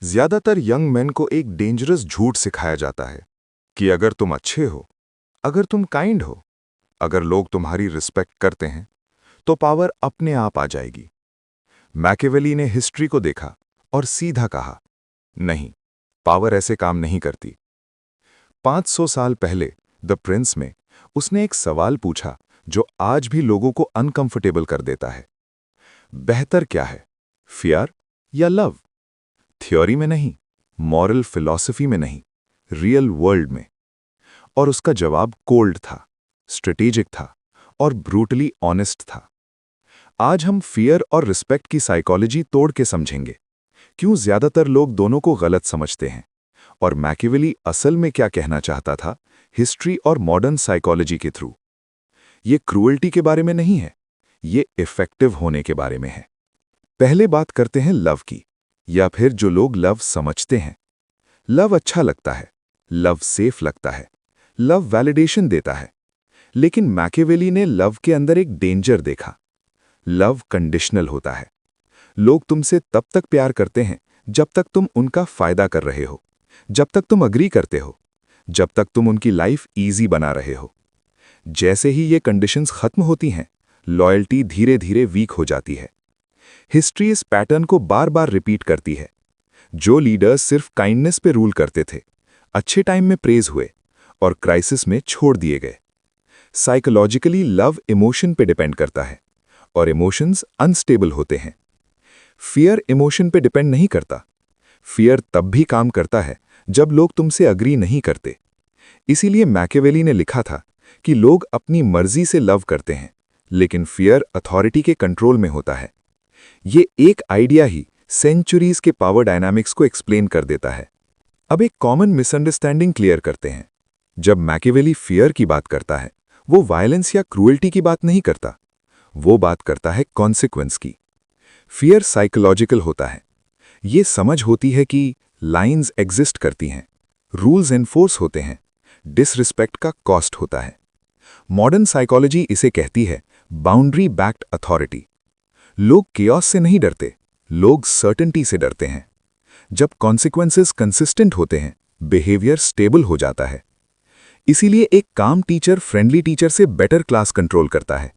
ज्यादातर young man को एक डेंजरस झूठ सिखाया जाता है कि अगर तुम अच्छे हो, अगर तुम काइंड हो, अगर लोग तुम्हारी रिस्पेक्ट करते हैं, तो पावर अपने आप आ जाएगी। मैकियावेली ने हिस्ट्री को देखा और सीधा कहा, नहीं, पावर ऐसे काम नहीं करती। 500 साल पहले द प्रिंस में उसने एक सवाल पूछा जो आज भी लोगों को अनकंफर्टेबल कर देता है। बेहतर क्या है, फियर या लव? थ्योरी में नहीं, मॉरल फिलॉसफी में नहीं, रियल वर्ल्ड में। और उसका जवाब कोल्ड था, स्ट्रेटेजिक था और ब्रूटली ऑनेस्ट था। आज हम फियर और रिस्पेक्ट की साइकोलॉजी तोड़ के समझेंगे, क्यों ज्यादातर लोग दोनों को गलत समझते हैं और मैकियावेली असल में क्या कहना चाहता था हिस्ट्री और मॉडर्न साइकोलॉजी के थ्रू। ये क्रूअल्टी के बारे में नहीं है, ये इफेक्टिव होने के बारे में है। पहले बात करते हैं लव की, या फिर जो लोग लव समझते हैं। लव अच्छा लगता है, लव सेफ लगता है, लव वैलिडेशन देता है। लेकिन मैकियावेली ने लव के अंदर एक डेंजर देखा। लव कंडीशनल होता है। लोग तुमसे तब तक प्यार करते हैं जब तक तुम उनका फायदा कर रहे हो, जब तक तुम अग्री करते हो, जब तक तुम उनकी लाइफ इजी बना रहे हो। जैसे ही ये कंडीशंस खत्म होती हैं, लॉयल्टी धीरे धीरे वीक हो जाती है। हिस्ट्री इस पैटर्न को बार बार रिपीट करती है। जो लीडर्स सिर्फ काइंडनेस पे रूल करते थे, अच्छे टाइम में प्रेज हुए और क्राइसिस में छोड़ दिए गए। साइकोलॉजिकली लव इमोशन पे डिपेंड करता है और इमोशंस अनस्टेबल होते हैं। फियर इमोशन पे डिपेंड नहीं करता। फियर तब भी काम करता है जब लोग तुमसे अग्री नहीं करते। इसीलिए मैकियावेली ने लिखा था कि लोग अपनी मर्जी से लव करते हैं, लेकिन फियर अथॉरिटी के कंट्रोल में होता है। ये एक आइडिया ही सेंचुरीज के पावर डायनामिक्स को एक्सप्लेन कर देता है। अब एक कॉमन मिसअंडरस्टैंडिंग क्लियर करते हैं। जब मैकियावेली फियर की बात करता है, वो वायलेंस या क्रूएल्टी की बात नहीं करता, वो बात करता है कॉन्सिक्वेंस की। फियर साइकोलॉजिकल होता है। ये समझ होती है कि लाइंस एग्जिस्ट करती हैं, रूल्स एनफोर्स होते हैं, डिसरिस्पेक्ट का कॉस्ट होता है। मॉडर्न साइकोलॉजी इसे कहती है बाउंड्री बैक्ड अथॉरिटी। लोग केओस से नहीं डरते, लोग सर्टेनिटी से डरते हैं। जब कॉन्सिक्वेंसेस कंसिस्टेंट होते हैं, बिहेवियर स्टेबल हो जाता है। इसीलिए एक काम टीचर फ्रेंडली टीचर से बेटर क्लास कंट्रोल करता है।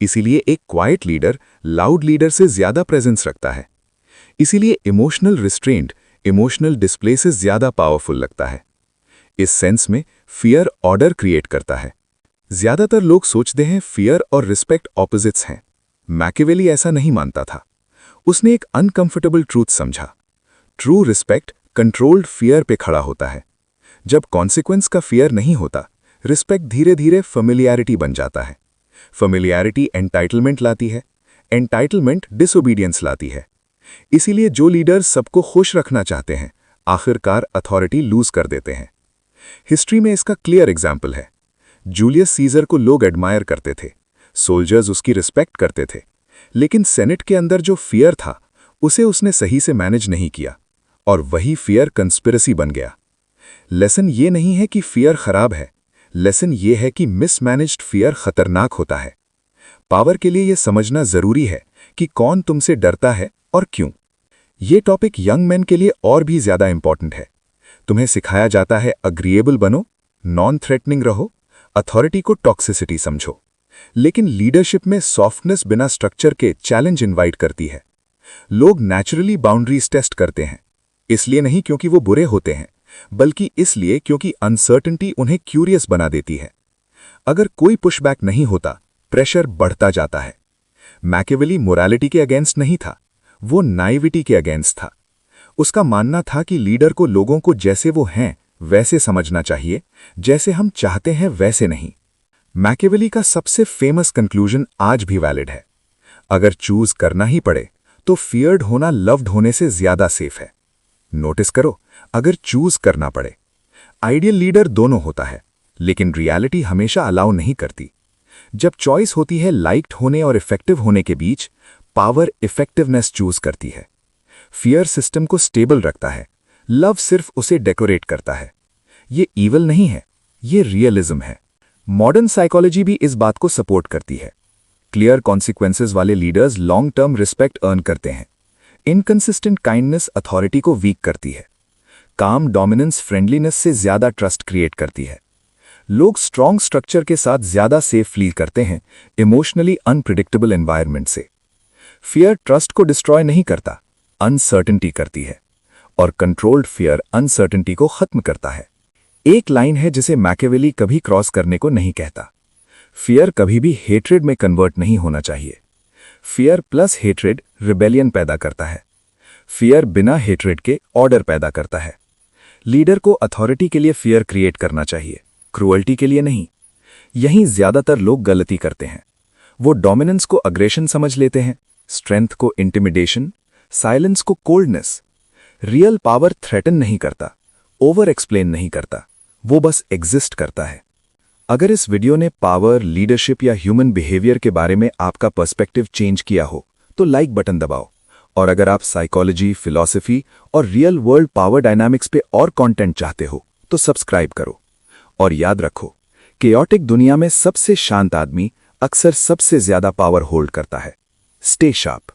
इसीलिए एक क्वाइट लीडर लाउड लीडर से ज्यादा प्रेजेंस रखता है। इसीलिए इमोशनल रिस्ट्रेंट इमोशनल डिस्प्ले से ज्यादा पावरफुल लगता है। इस सेंस में फियर ऑर्डर क्रिएट करता है। ज्यादातर लोग सोचते हैं फियर और रिस्पेक्ट ऑपोजिट्स हैं। मैकियावेली ऐसा नहीं मानता था। उसने एक अनकंफर्टेबल ट्रूथ समझा। ट्रू रिस्पेक्ट कंट्रोल्ड फियर पे खड़ा होता है। जब कॉन्सिक्वेंस का फियर नहीं होता, रिस्पेक्ट धीरे धीरे फेमिलियरिटी बन जाता है। फेमिलियरिटी एंटाइटलमेंट लाती है, एंटाइटलमेंट डिसोबीडियंस लाती है। इसीलिए जो लीडर्स सबको खुश रखना चाहते हैं, आखिरकार अथॉरिटी लूज कर देते हैं। हिस्ट्री में इसका क्लियर एग्जाम्पल है। जूलियस सीजर को लोग एडमायर करते थे, सोल्जर्स उसकी रिस्पेक्ट करते थे, लेकिन सेनेट के अंदर जो फियर था, उसे उसने सही से मैनेज नहीं किया और वही फियर कंस्पिरेसी बन गया। लेसन ये नहीं है कि फियर खराब है, लेसन ये है कि मिसमैनेज्ड फियर खतरनाक होता है। पावर के लिए यह समझना जरूरी है कि कौन तुमसे डरता है और क्यों। ये टॉपिक यंग मैन के लिए और भी ज्यादा इंपॉर्टेंट है। तुम्हें सिखाया जाता है अग्रीएबल बनो, नॉन थ्रेटनिंग रहो, अथॉरिटी को टॉक्सिसिटी समझो। लेकिन लीडरशिप में सॉफ्टनेस बिना स्ट्रक्चर के चैलेंज इनवाइट करती है। लोग नेचुरली बाउंड्रीज टेस्ट करते हैं, इसलिए नहीं क्योंकि वो बुरे होते हैं, बल्कि इसलिए क्योंकि अनसर्टेनिटी उन्हें क्यूरियस बना देती है। अगर कोई पुशबैक नहीं होता, प्रेशर बढ़ता जाता है। मैकियावेली मोरालिटी के अगेंस्ट नहीं था, वो नाइविटी के अगेंस्ट था। उसका मानना था कि लीडर को लोगों को जैसे वो हैं वैसे समझना चाहिए, जैसे हम चाहते हैं वैसे नहीं। मैकियावेली का सबसे फेमस कंक्लूजन आज भी वैलिड है। अगर चूज करना ही पड़े तो फियर्ड होना लव्ड होने से ज्यादा सेफ है। नोटिस करो, अगर चूज करना पड़े। आइडियल लीडर दोनों होता है, लेकिन रियलिटी हमेशा अलाउ नहीं करती। जब चॉइस होती है लाइक्ड होने और इफेक्टिव होने के बीच, पावर इफेक्टिवनेस चूज करती है। फियर सिस्टम को स्टेबल रखता है, लव सिर्फ उसे डेकोरेट करता है। ये ईवल नहीं है, ये रियलिज्म है। मॉडर्न साइकोलॉजी भी इस बात को सपोर्ट करती है। क्लियर कॉन्सिक्वेंसेस वाले leaders long term respect earn करते हैं। इनकंसिस्टेंट काइंडनेस अथॉरिटी को वीक करती है। काम डोमिनेंस फ्रेंडलीनेस से ज्यादा ट्रस्ट क्रिएट करती है। लोग स्ट्रॉन्ग स्ट्रक्चर के साथ ज्यादा सेफ फील करते हैं इमोशनली अनप्रिडिक्टेबल एनवायरनमेंट से। फियर ट्रस्ट को डिस्ट्रॉय नहीं करता, अनसर्टेनिटी करती है, और कंट्रोल्ड फियर अनसर्टेनिटी को खत्म करता है। एक लाइन है जिसे मैकियावेली कभी क्रॉस करने को नहीं कहता, फियर कभी भी हेट्रेड में कन्वर्ट नहीं होना चाहिए। फियर प्लस हेट्रेड रिबेलियन पैदा करता है। फियर बिना हेट्रेड के ऑर्डर पैदा करता है। लीडर को अथॉरिटी के लिए फियर क्रिएट करना चाहिए, क्रूअल्टी के लिए नहीं। यहीं ज्यादातर लोग गलती करते हैं। वो डोमिनेंस को अग्रेशन समझ लेते हैं, स्ट्रेंथ को इंटिमिडेशन, साइलेंस को कोल्डनेस। रियल पावर थ्रेटन नहीं करता, ओवर एक्सप्लेन नहीं करता, वो बस एग्जिस्ट करता है। अगर इस वीडियो ने पावर, लीडरशिप या ह्यूमन बिहेवियर के बारे में आपका पर्सपेक्टिव चेंज किया हो तो लाइक बटन दबाओ। और अगर आप साइकोलॉजी, फिलॉसफी और रियल वर्ल्ड पावर डायनामिक्स पे और कंटेंट चाहते हो तो सब्सक्राइब करो। और याद रखो, केओटिक दुनिया में सबसे शांत आदमी अक्सर सबसे ज्यादा पावर होल्ड करता है। Stay sharp.